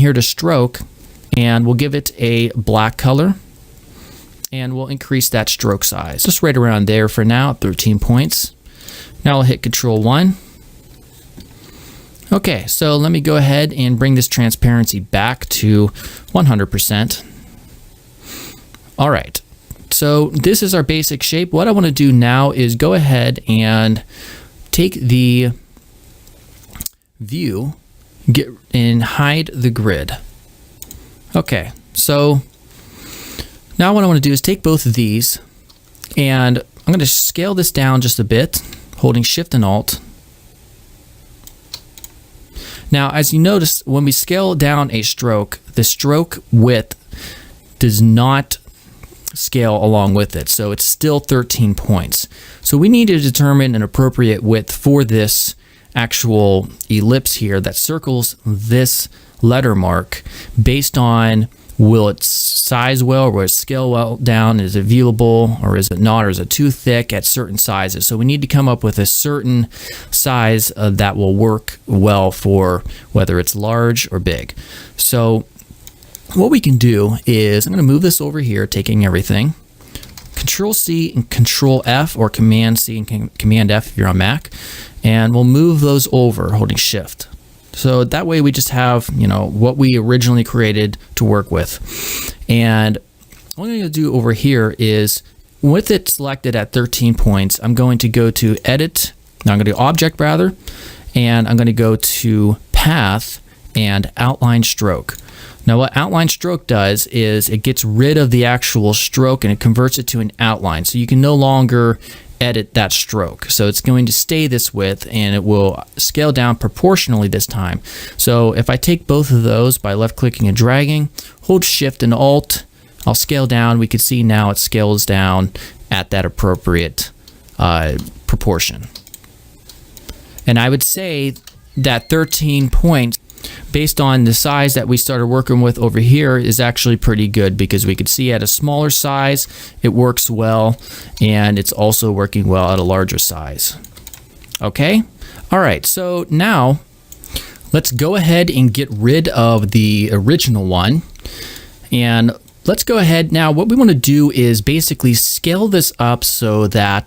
here to stroke, and we'll give it a black color, and we'll increase that stroke size just right around there for now, 13 points. Now I'll hit Control 1. Okay, so let me go ahead and bring this transparency back to 100%. All right, so this is our basic shape. What I want to do now is go ahead and take the view, and hide the grid. Okay, so now what I want to do is take both of these, and I'm going to scale this down just a bit, holding Shift and Alt. Now, as you notice, when we scale down a stroke, the stroke width does not scale along with it, so it's still 13 points. So we need to determine an appropriate width for this actual ellipse here that circles this letter mark based on, will it size well, will it scale well down, is it viewable, or is it not, or is it too thick at certain sizes. So we need to come up with a certain size that will work well for whether it's large or big. So what we can do is, I'm going to move this over here, taking everything, Control C and Control F, or Command C and Command F if you're on Mac, and we'll move those over holding Shift. So that way we just have, you know, what we originally created to work with. And what I'm going to do over here is, with it selected at 13 points, I'm going to go to Edit, now I'm going to do Object rather, and I'm going to go to Path and Outline Stroke. Now what outline stroke does is it gets rid of the actual stroke and it converts it to an outline. So you can no longer edit that stroke. So it's going to stay this width, and it will scale down proportionally this time. So if I take both of those by left clicking and dragging, hold Shift and Alt, I'll scale down. We can see now it scales down at that appropriate proportion. And I would say that 13 points, based on the size that we started working with over here, is actually pretty good, because we could see at a smaller size it works well, and it's also working well at a larger size. Okay, all right, so now let's go ahead and get rid of the original one, and let's go ahead now. What we want to do is basically scale this up so that